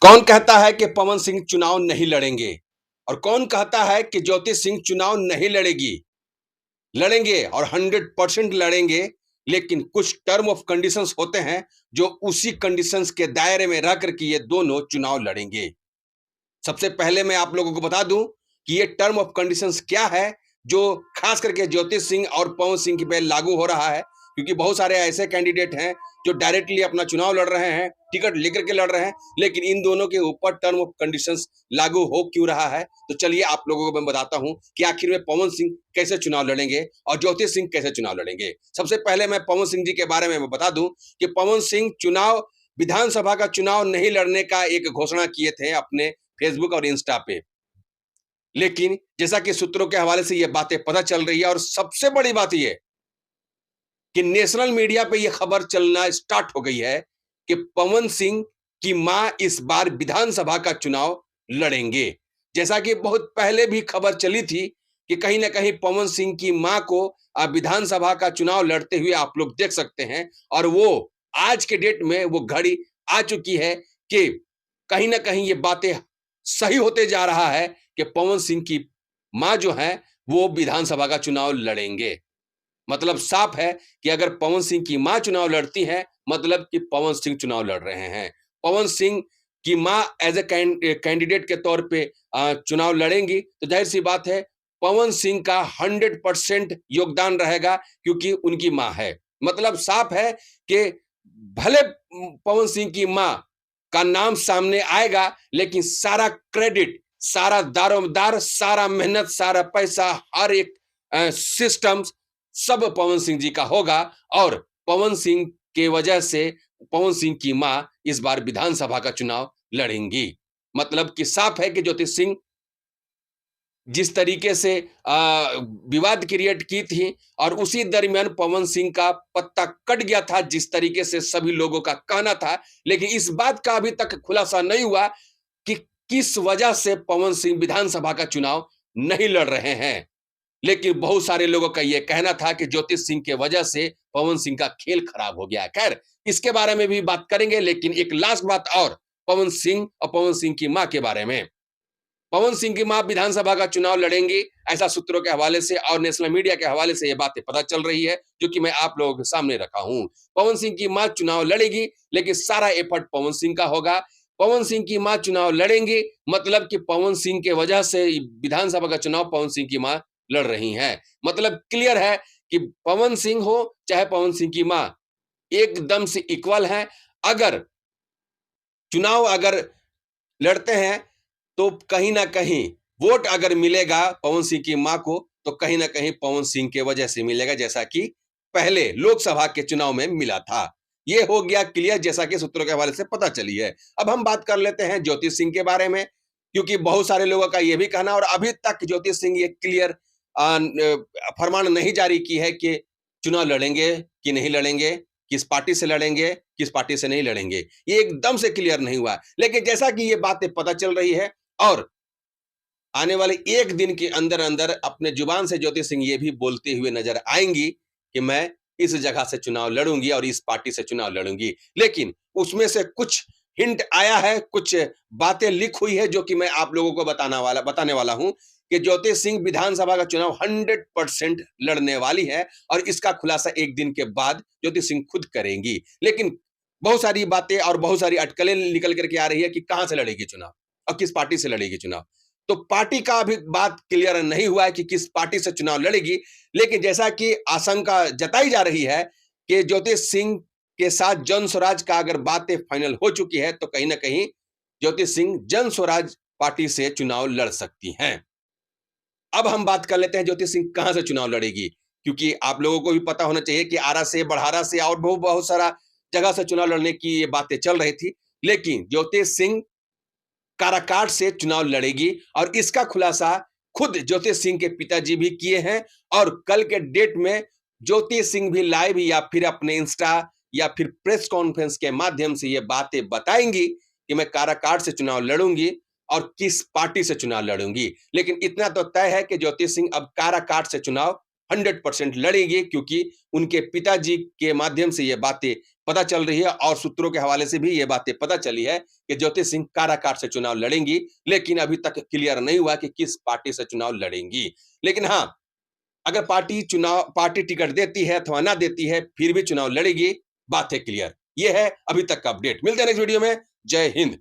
कौन कहता है कि पवन सिंह चुनाव नहीं लड़ेंगे और कौन कहता है कि ज्योति सिंह चुनाव नहीं लड़ेगी? लड़ेंगे और 100% लड़ेंगे, लेकिन कुछ टर्म ऑफ कंडीशंस होते हैं जो उसी कंडीशंस के दायरे में रह करके ये दोनों चुनाव लड़ेंगे। सबसे पहले मैं आप लोगों को बता दूं कि ये टर्म ऑफ कंडीशंस क्या है जो खास करके ज्योति सिंह और पवन सिंह पे लागू हो रहा है, क्योंकि बहुत सारे ऐसे कैंडिडेट हैं जो डायरेक्टली अपना चुनाव लड़ रहे हैं, टिकट लेकर के लड़ रहे हैं, लेकिन इन दोनों के ऊपर टर्म ऑफ कंडीशंस लागू हो क्यों रहा है। तो चलिए आप लोगों को मैं बताता हूं कि आखिर में पवन सिंह कैसे चुनाव लड़ेंगे और ज्योति सिंह कैसे चुनाव लड़ेंगे। सबसे पहले मैं पवन सिंह जी के बारे में बता दूं कि पवन सिंह चुनाव विधानसभा का चुनाव नहीं लड़ने का एक घोषणा किए थे अपने फेसबुक और इंस्टा पे, लेकिन जैसा कि सूत्रों के हवाले से ये बातें पता चल रही है और सबसे बड़ी बात ये कि नेशनल मीडिया पे ये खबर चलना स्टार्ट हो गई है कि पवन सिंह की मां इस बार विधानसभा का चुनाव लड़ेंगे। जैसा कि बहुत पहले भी खबर चली थी कि कहीं ना कहीं पवन सिंह की मां को विधानसभा का चुनाव लड़ते हुए आप लोग देख सकते हैं, और वो आज के डेट में वो घड़ी आ चुकी है कि कहीं ना कहीं ये बातें सही होते जा रहा है कि पवन सिंह की मां जो है वो विधानसभा का चुनाव लड़ेंगे। मतलब साफ है कि अगर पवन सिंह की मां चुनाव लड़ती है, मतलब कि पवन सिंह चुनाव लड़ रहे हैं। पवन सिंह की मां एज ए कैंडिडेट के तौर पे चुनाव लड़ेंगी, तो जाहिर सी बात है पवन सिंह का 100% योगदान रहेगा, क्योंकि उनकी मां है। मतलब साफ है कि भले पवन सिंह की मां का नाम सामने आएगा, लेकिन सारा क्रेडिट, सारा दारोमदार, सारा मेहनत, सारा पैसा, हर एक सिस्टम सब पवन सिंह जी का होगा। और पवन सिंह के वजह से पवन सिंह की मां इस बार विधानसभा का चुनाव लड़ेंगी। मतलब कि साफ है कि ज्योति सिंह जिस तरीके से विवाद क्रिएट की थी और उसी दरमियान पवन सिंह का पत्ता कट गया था, जिस तरीके से सभी लोगों का कहना था, लेकिन इस बात का अभी तक खुलासा नहीं हुआ कि किस वजह से पवन सिंह विधानसभा का चुनाव नहीं लड़ रहे हैं। लेकिन बहुत सारे लोगों का यह कहना था कि ज्योति सिंह के वजह से पवन सिंह का खेल खराब हो गया है। खैर, इसके बारे में भी बात करेंगे, लेकिन एक लास्ट बात और पवन सिंह और पवन सिंह की मां के बारे में। पवन सिंह की मां विधानसभा का चुनाव लड़ेंगी, ऐसा सूत्रों के हवाले से और नेशनल मीडिया के हवाले से ये बातें पता चल रही है, जो कि मैं आप लोगों के सामने रखा हूं। पवन सिंह की मां चुनाव लड़ेगी, लेकिन सारा एफर्ट पवन सिंह का होगा। पवन सिंह की मां चुनाव लड़ेंगी, मतलब कि पवन सिंह के वजह से विधानसभा का चुनाव पवन सिंह की मां लड़ रही हैं। मतलब क्लियर है कि पवन सिंह हो चाहे पवन सिंह की मां, एकदम से इक्वल है। अगर चुनाव अगर लड़ते हैं तो कहीं ना कहीं वोट अगर मिलेगा पवन सिंह की मां को, तो कहीं ना कहीं पवन सिंह के वजह से मिलेगा, जैसा कि पहले लोकसभा के चुनाव में मिला था। ये हो गया क्लियर, जैसा कि सूत्रों के हवाले से पता चली है। अब हम बात कर लेते हैं ज्योति सिंह के बारे में, क्योंकि बहुत सारे लोगों का यह भी कहना, और अभी तक ज्योति सिंह ये क्लियर फरमान नहीं जारी की है कि चुनाव लड़ेंगे कि नहीं लड़ेंगे, किस पार्टी से लड़ेंगे, किस पार्टी से नहीं लड़ेंगे, ये एकदम से क्लियर नहीं हुआ। लेकिन जैसा कि ये बातें पता चल रही है और आने वाले एक दिन के अंदर अंदर अपने जुबान से ज्योति सिंह ये भी बोलते हुए नजर आएंगी कि मैं इस जगह से चुनाव लड़ूंगी और इस पार्टी से चुनाव लड़ूंगी। लेकिन उसमें से कुछ हिंट आया है, कुछ बातें लीक हुई है, जो कि मैं आप लोगों को बताने वाला हूं कि ज्योति सिंह विधानसभा का चुनाव 100% लड़ने वाली है, और इसका खुलासा एक दिन के बाद ज्योति सिंह खुद करेंगी। लेकिन बहुत सारी बातें और बहुत सारी अटकलें निकल करके आ रही है कि कहां से लड़ेगी चुनाव और किस पार्टी से लड़ेगी चुनाव। तो पार्टी का अभी बात क्लियर नहीं हुआ है कि किस पार्टी से चुनाव लड़ेगी, लेकिन जैसा कि आशंका जताई जा रही है कि ज्योति सिंह के साथ जन स्वराज का अगर बातें फाइनल हो चुकी है, तो कहीं ना कहीं ज्योति सिंह जन स्वराज पार्टी से चुनाव लड़ सकती हैं। अब हम बात कर लेते हैं ज्योति सिंह कहां से चुनाव लड़ेगी, क्योंकि आप लोगों को भी पता होना चाहिए कि आरा से, बढ़ारा से और बहुत सारा जगह से चुनाव लड़ने की ये बातें चल रही थी। लेकिन ज्योति सिंह काराकाट से चुनाव लड़ेगी, और इसका खुलासा खुद ज्योति सिंह के पिताजी भी किए हैं। और कल के डेट में ज्योति सिंह भी लाइव या फिर अपने इंस्टा या फिर प्रेस कॉन्फ्रेंस के माध्यम से ये बातें बताएंगी कि मैं काराकाट से चुनाव लड़ूंगी और किस पार्टी से चुनाव लड़ूंगी। लेकिन इतना तो तय है कि ज्योति सिंह अब काराकाट से चुनाव 100% लड़ेगी, क्योंकि उनके पिताजी के माध्यम से ये बातें पता चल रही है और सूत्रों के हवाले से भी ये बातें पता चली है कि ज्योति सिंह काराकाट से चुनाव लड़ेंगी, लेकिन अभी तक क्लियर नहीं हुआ कि किस पार्टी से चुनाव लड़ेंगी। लेकिन हाँ, अगर पार्टी टिकट देती है अथवा ना देती है, फिर भी चुनाव लड़ेगी, बात है क्लियर। ये है अभी तक का अपडेट। मिलते हैं नेक्स्ट वीडियो में। जय हिंद।